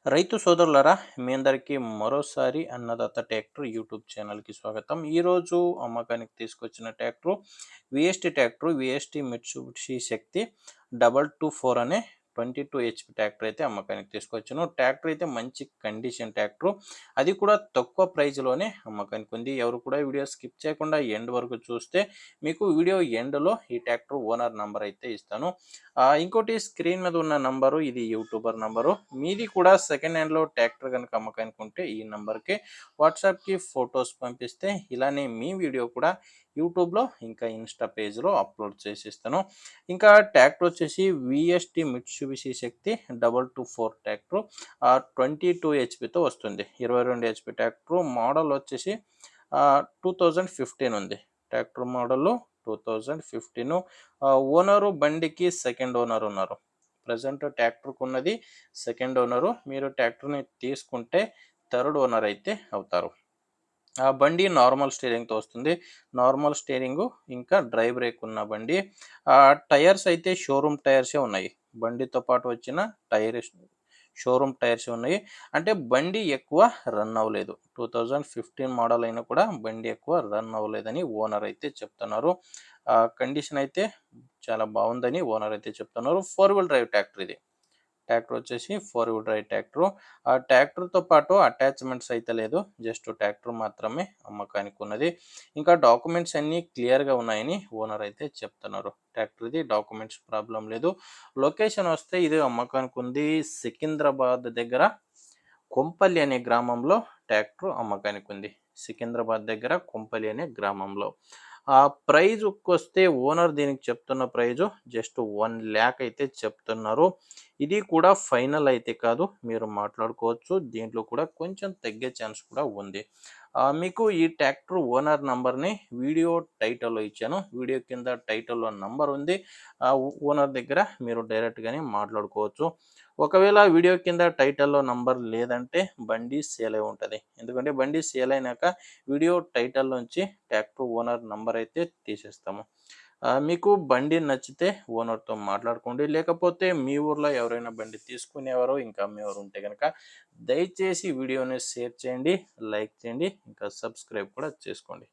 రైతు సోదరులారా, మీ అందరికీ మరోసారి అన్నదాత ట్రాక్టర్ యూట్యూబ్ ఛానల్‌కి స్వాగతం. ఈరోజు అమ్మకానికి తీసుకొచ్చిన ట్రాక్టరు వీఎస్టీ మిట్సుబిషి శక్తి 224 అనే 22 హెచ్‌పి ట్రాక్టర్ అయితే అమ్మకానికి తీసుకొచ్చాను. ట్రాక్టర్ అయితే మంచి కండిషన్ ట్రాక్టరు. అది కూడా తక్కువ ప్రైస్‌లోనే అమ్మకానికి ఉంది. ఎవరు కూడా వీడియో స్కిప్ చేయకుండా ఎండ్ వరకు చూస్తే మీకు వీడియో ఎండ్‌లో ఈ ట్రాక్టర్ ఓనర్ నంబర్ అయితే ఇస్తాను. ఇంకోటి స్క్రీన్ మీద ఉన్న నంబరు ఇది యూట్యూబర్ నంబరు. మీది కూడా సెకండ్ హ్యాండ్‌లో ట్రాక్టర్ గనుక అమ్మకానికి ఉంటే ఈ నంబర్‌కి వాట్సాప్‌కి ఫోటోస్ పంపిస్తే ఇలానే మీ వీడియో కూడా యూట్యూబ్‌లో ఇంకా ఇన్‌స్టా పేజ్‌లో అప్‌లోడ్ చేసిస్తాను. ఇంకా ట్రాక్టర్ వచ్చేసి వీఎస్టీ మిట్సుబిషి శక్తి 224 ట్రాక్టర్ 22 హెచ్‌పితో వస్తుంది. 22 హెచ్‌పి ట్రాక్టర్ మోడల్ వచ్చేసి 2015 ఉంది. Tractor model 2015. ఓనరు బండికి సెకండ్ ఓనర్ ఉన్నారు. ప్రజెంట్ ట్రాక్టర్‌కి ఉన్నది సెకండ్ ఓనరు. మీరు ట్రాక్టర్‌ని తీసుకుంటే థర్డ్ ఓనర్ అయితే అవుతారు. ఆ బండి నార్మల్ స్టీరింగ్‌తో వస్తుంది. నార్మల్ స్టీరింగు ఇంకా డ్రై బ్రేక్ ఉన్న బండి. టైర్స్ అయితే షోరూమ్ టైర్సే ఉన్నాయి. బండితో పాటు వచ్చిన టైర్ షోరూమ్ టైర్సే ఉన్నాయి. అంటే బండి ఎక్కువ రన్ అవ్వలేదు. 2015 మోడల్ అయినా కూడా బండి ఎక్కువ రన్ అవ్వలేదని ఓనర్ అయితే చెప్తున్నారు. కండిషన్ అయితే చాలా బాగుందని ఓనర్ అయితే చెప్తున్నారు. 4 వీల్ డ్రైవ్ ట్రాక్టర్ ఇది. ట్రాక్టర్ వచ్చేసి 4 వీల్ డ్రైవ్ ట్రాక్టరు. ఆ ట్రాక్టర్‌తో పాటు అటాచ్‌మెంట్స్ అయితే లేదు. జస్ట్ ట్రాక్టర్ మాత్రమే అమ్మకానికి ఉన్నది. ఇంకా డాక్యుమెంట్స్ అన్నీ క్లియర్‌గా ఉన్నాయని ఓనర్ అయితే చెప్తున్నారు. ట్రాక్టర్‌ది డాక్యుమెంట్స్ ప్రాబ్లమ్ లేదు. లొకేషన్ వస్తే ఇది అమ్మకానికి ఉంది. సికింద్రాబాద్ దగ్గర కొంపల్లి అనే గ్రామంలో ట్రాక్టర్ అమ్మకానికి ఉంది. సికింద్రాబాద్ దగ్గర కొంపల్లి అనే గ్రామంలో. ఆ ప్రైజ్‌కొస్తే ఓనర్ దీనికి చెప్తున్న ప్రైజు జస్ట్ 1,00,000 అయితే చెప్తున్నారు. ఇది కూడా ఫైనల్ అయితే కాదు. మీరు మాట్లాడుకోవచ్చు. దీంట్లో కూడా కొంచెం తగ్గే ఛాన్స్ కూడా ఉంది. మీకు ఈ ట్రాక్టర్ ఓనర్ నంబర్‌ని వీడియో టైటిల్‌లో ఇచ్చాను. వీడియో కింద టైటిల్‌లో నంబర్ ఉంది. ఓనర్ దగ్గర మీరు డైరెక్ట్‌గానే మాట్లాడుకోవచ్చు. ఒకవేళ వీడియో కింద టైటిల్‌లో నంబర్ లేదంటే బండి సేల్ అయి ఉంటది. ఎందుకంటే బండి సేల్ అయినాక వీడియో టైటిల్‌లోంచి ట్రాక్టర్ ఓనర్ నంబర్ అయితే తీసేస్తాము. మీకు బండి నచ్చితే ఓనర్‌తో మాట్లాడుకోండి. లేకపోతే మీ ఊర్లో ఎవరైనా బండి తీసుకునేవారో, ఇంకా అమ్మేవారు ఉంటే గనక దయచేసి వీడియోని షేర్ చేయండి, లైక్ చేయండి, ఇంకా సబ్స్క్రైబ్ కూడా చేసుకోండి.